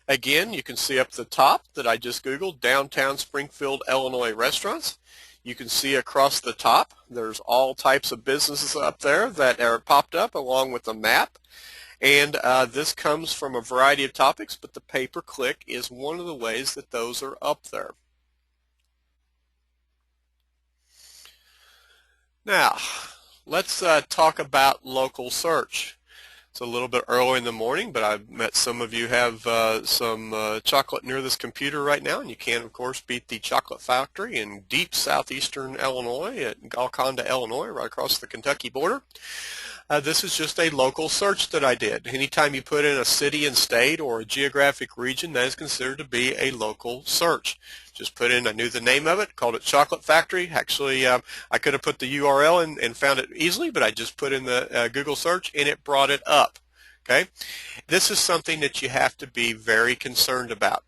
Again, you can see up the top that I just Googled downtown Springfield, Illinois restaurants. You can see across the top there's all types of businesses up there that are popped up along with a map. And this comes from a variety of topics, but the pay-per-click is one of the ways that those are up there. Now, let's talk about local search. It's a little bit early in the morning, but I've met some of you have some chocolate near this computer right now, and you can, of course, beat the chocolate factory in deep southeastern Illinois at Golconda, Illinois, right across the Kentucky border. This is just a local search that I did. Anytime you put in a city and state or a geographic region, that is considered to be a local search. Just put in, I knew the name of it, called it Chocolate Factory. Actually, I could have put the URL in and found it easily, but I just put in the Google search and it brought it up. Okay, this is something that you have to be very concerned about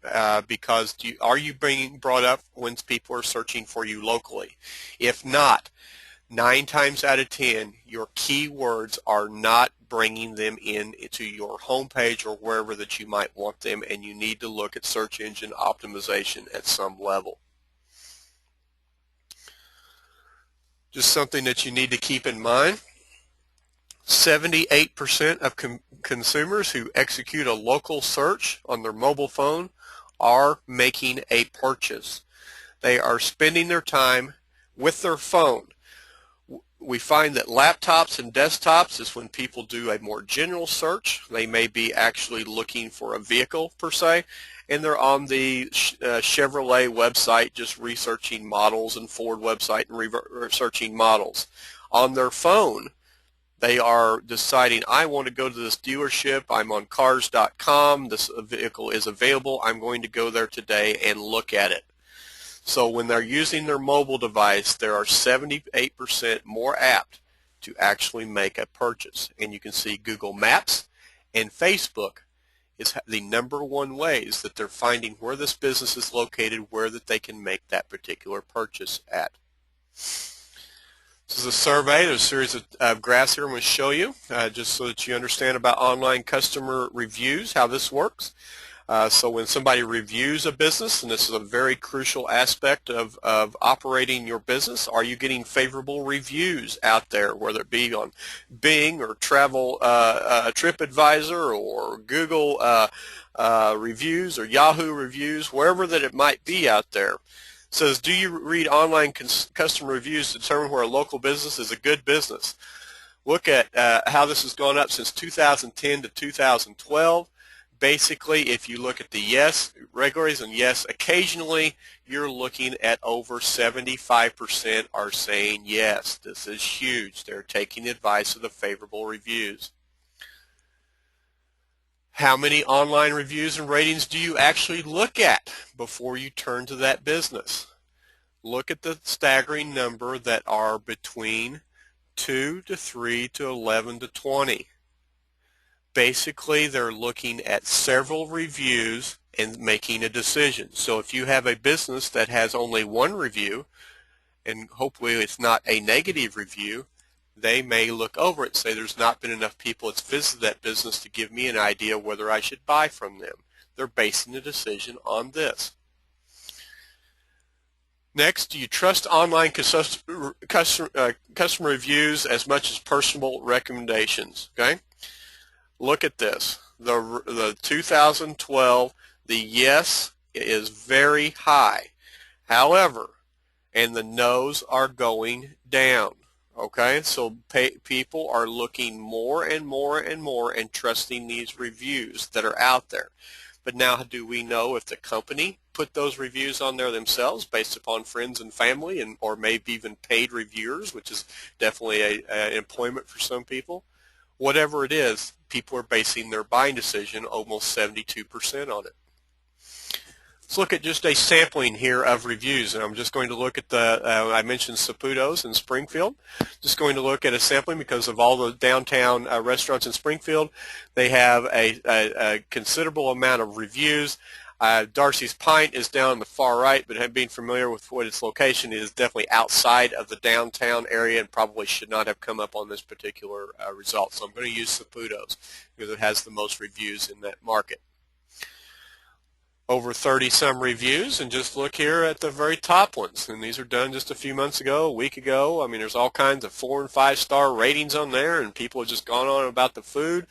because are you being brought up when people are searching for you locally? If not, 9 times out of 10, your keywords are not bringing them into your homepage or wherever that you might want them, and you need to look at search engine optimization at some level. Just something that you need to keep in mind. 78% of consumers who execute a local search on their mobile phone are making a purchase. They are spending their time with their phone. We find that laptops and desktops is when people do a more general search. They may be actually looking for a vehicle per se, and they're on the Chevrolet website just researching models, and Ford website and researching models. On their phone, they are deciding, I want to go to this dealership, I'm on cars.com, this vehicle is available, I'm going to go there today and look at it. So when they're using their mobile device, they are 78% more apt to actually make a purchase. And you can see Google Maps and Facebook is the #1 ways that they're finding where this business is located, where that they can make that particular purchase at. This is a survey. There's a series of graphs here I'm going to show you just so that you understand about online customer reviews, how this works. So when somebody reviews a business, and this is a very crucial aspect of operating your business, are you getting favorable reviews out there, whether it be on Bing or Travel TripAdvisor or Google reviews or Yahoo reviews, wherever that it might be out there. It says, do you read online customer reviews to determine where a local business is a good business? Look at how this has gone up since 2010 to 2012. Basically, if you look at the yes regulars and yes occasionally, you're looking at over 75% are saying yes. This is huge. They're taking advice of the favorable reviews. How many online reviews and ratings do you actually look at before you turn to that business? Look at the staggering number that are between 2 to 3 to 11 to 20. Basically, they're looking at several reviews and making a decision. So if you have a business that has only 1 review, and hopefully it's not a negative review, they may look over it and say there's not been enough people that's visited that business to give me an idea whether I should buy from them. They're basing the decision on this. Next, do you trust online customer reviews as much as personal recommendations? Okay. Look at this. The 2012, the yes is very high. However, and the no's are going down. Okay, so people are looking more and more and more and trusting these reviews that are out there. But now, do we know if the company put those reviews on there themselves based upon friends and family, and or maybe even paid reviewers, which is definitely an employment for some people? Whatever it is, people are basing their buying decision almost 72% on it. Let's look at just a sampling here of reviews, and I'm just going to look at the, I mentioned Saputo's in Springfield. Just going to look at a sampling because of all the downtown restaurants in Springfield. They have a considerable amount of reviews. Darcy's Pint is down on the far right, but being familiar with what its location is, definitely outside of the downtown area and probably should not have come up on this particular result. So I'm going to use Saputo's because it has the most reviews in that market. over 30 some reviews, and just look here at the very top ones, and these are done just a few months ago, a week ago. I mean, there's all kinds of 4- and 5-star ratings on there, and people have just gone on about the food.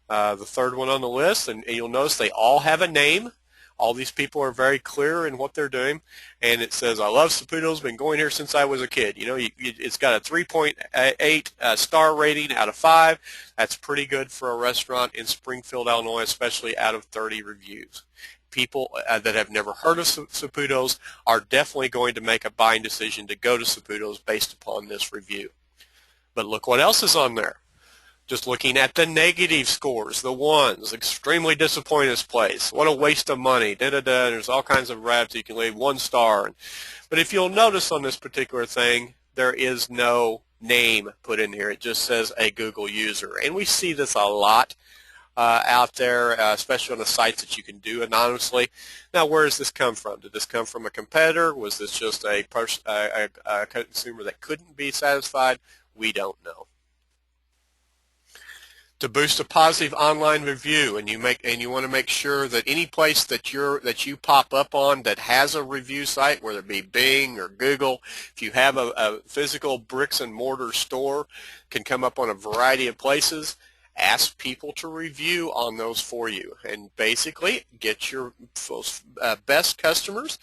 The third one on the list, and you'll notice they all have a name. All these people are very clear in what they're doing, and it says, I love Saputo's, been going here since I was a kid. You know, it's got a 3.8 star rating out of 5. That's pretty good for a restaurant in Springfield, Illinois, especially out of 30 reviews. People that have never heard of Saputo's are definitely going to make a buying decision to go to Saputo's based upon this review. But look what else is on there. Just looking at the negative scores, the ones, extremely disappointed this place. What a waste of money. There's all kinds of raps you can leave 1 star. But if you'll notice on this particular thing, there is no name put in here. It just says a Google user. And we see this a lot out there, especially on the sites that you can do anonymously. Now, where does this come from? Did this come from a competitor? Was this just a consumer that couldn't be satisfied? We don't know. To boost a positive online review, and you want to make sure that any place that you pop up on that has a review site, whether it be Bing or Google, if you have a physical bricks and mortar store, can come up on a variety of places. Ask people to review on those for you, and basically get your best customers.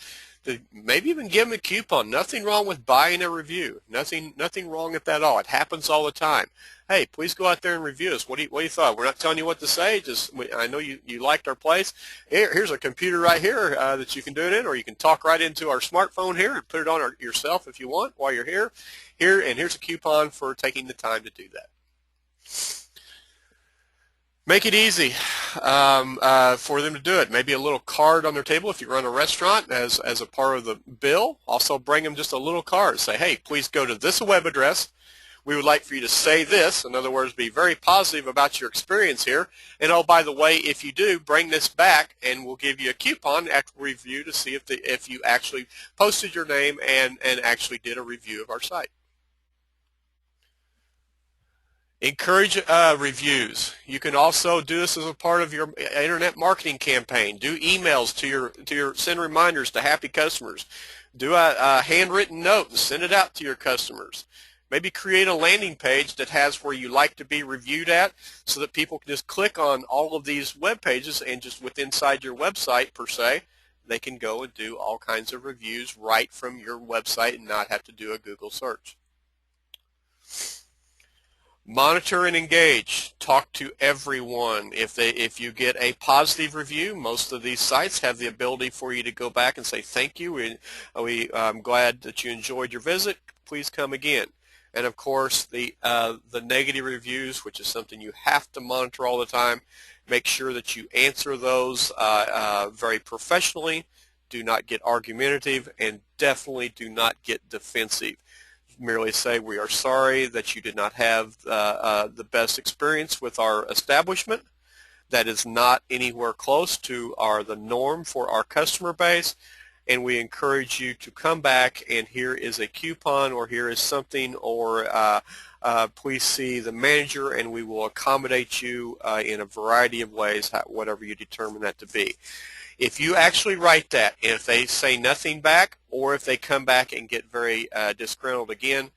Maybe even give them a coupon. Nothing wrong with buying a review. Nothing wrong with that at all. It happens all the time. Hey, please go out there and review us. What do you thought? We're not telling you what to say. I know you liked our place. Here's a computer right here that you can do it in, or you can talk right into our smartphone here and put it on yourself if you want while you're here. Here's a coupon for taking the time to do that. Make it easy for them to do it. Maybe a little card on their table if you run a restaurant as a part of the bill. Also bring them just a little card. Say, hey, please go to this web address. We would like for you to say this. In other words, be very positive about your experience here. And oh, by the way, if you do, bring this back and we'll give you a coupon after review to see if you actually posted your name and actually did a review of our site. Encourage reviews. You can also do this as a part of your internet marketing campaign. Do emails to send reminders to happy customers. Do a handwritten note and send it out to your customers. Maybe create a landing page that has where you like to be reviewed at, so that people can just click on all of these web pages, and just inside your website per se, they can go and do all kinds of reviews right from your website and not have to do a Google search. Monitor and engage. Talk to everyone. If you get a positive review, most of these sites have the ability for you to go back and say thank you. I'm glad that you enjoyed your visit. Please come again. And of course, the negative reviews, which is something you have to monitor all the time. Make sure that you answer those very professionally. Do not get argumentative, and definitely do not get defensive. Merely say, we are sorry that you did not have the best experience with our establishment. That is not anywhere close to the norm for our customer base, and we encourage you to come back, and here is a coupon, or here is something, or please see the manager and we will accommodate you in a variety of ways, whatever you determine that to be. If you actually write that, and if they say nothing back, or if they come back and get very disgruntled again,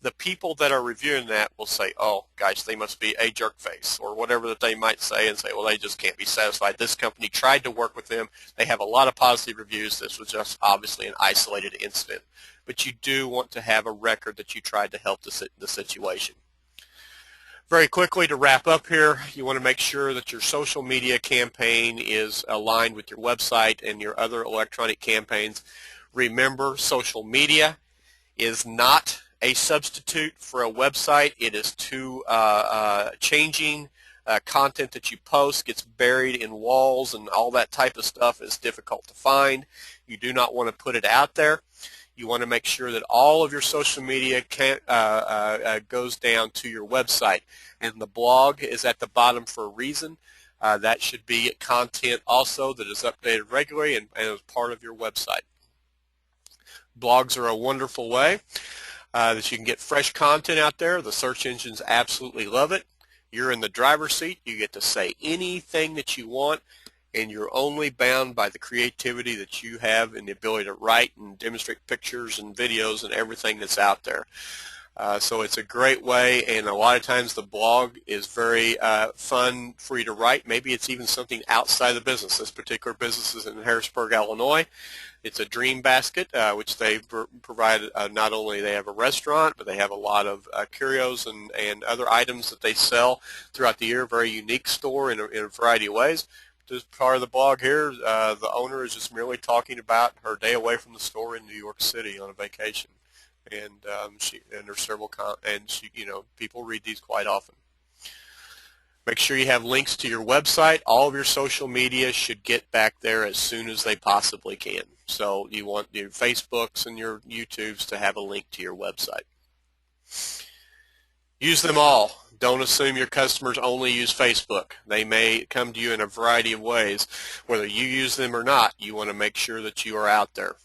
the people that are reviewing that will say, oh, gosh, they must be a jerk face, or whatever that they might say, and say, well, they just can't be satisfied. This company tried to work with them. They have a lot of positive reviews. This was just obviously an isolated incident. But you do want to have a record that you tried to help the situation. Very quickly, to wrap up here, you want to make sure that your social media campaign is aligned with your website and your other electronic campaigns. Remember, social media is not a substitute for a website. It is too changing. Content that you post gets buried in walls, and all that type of stuff is difficult to find. You do not want to put it out there. You want to make sure that all of your social media goes down to your website. And the blog is at the bottom for a reason. That should be content also that is updated regularly and is part of your website. Blogs are a wonderful way that you can get fresh content out there. The search engines absolutely love it. You're in the driver's seat. You get to say anything that you want. and you're only bound by the creativity that you have and the ability to write and demonstrate pictures and videos and everything that's out there. So it's a great way, and a lot of times the blog is very fun for you to write. Maybe it's even something outside the business. This particular business is in Harrisburg, Illinois. It's a dream basket, which they provide. Not only they have a restaurant, but they have a lot of curios and other items that they sell throughout the year. Very unique store in a variety of ways. Just part of the blog here, the owner is just merely talking about her day away from the store in New York City on a vacation. And there's several people read these quite often. Make sure you have links to your website. All of your social media should get back there as soon as they possibly can. So you want your Facebooks and your YouTubes to have a link to your website. Use them all. Don't assume your customers only use Facebook. They may come to you in a variety of ways. Whether you use them or not, you want to make sure that you are out there.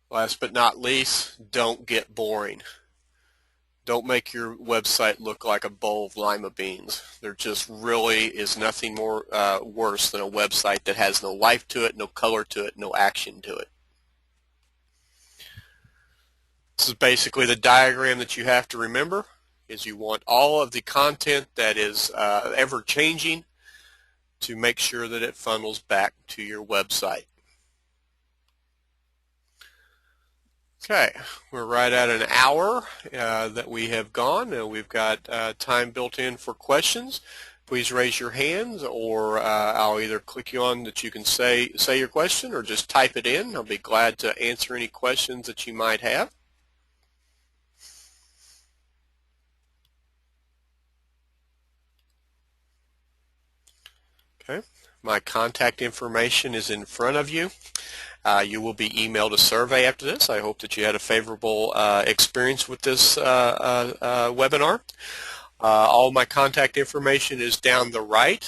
Last but not least, don't get boring. Don't make your website look like a bowl of lima beans. There just really is nothing more worse than a website that has no life to it, no color to it, no action to it. This is basically the diagram that you have to remember, is you want all of the content that is ever changing to make sure that it funnels back to your website. Okay, we're right at an hour that we have gone. We've got time built in for questions. Please raise your hands, or I'll either click you on that you can say your question, or just type it in. I'll be glad to answer any questions that you might have. Okay, my contact information is in front of you. You will be emailed a survey after this. I hope that you had a favorable experience with this webinar. All my contact information is down the right.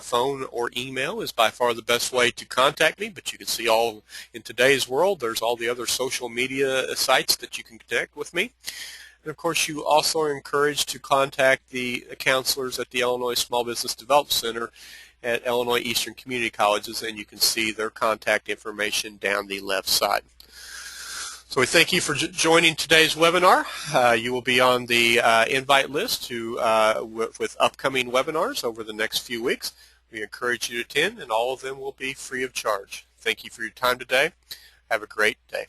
Phone or email is by far the best way to contact me, but you can see all in today's world, there's all the other social media sites that you can connect with me. And of course, you also are encouraged to contact the counselors at the Illinois Small Business Development Center at Illinois Eastern Community Colleges, and you can see their contact information down the left side. So we thank you for joining today's webinar. You will be on the invite list with upcoming webinars over the next few weeks. We encourage you to attend, and all of them will be free of charge. Thank you for your time today. Have a great day.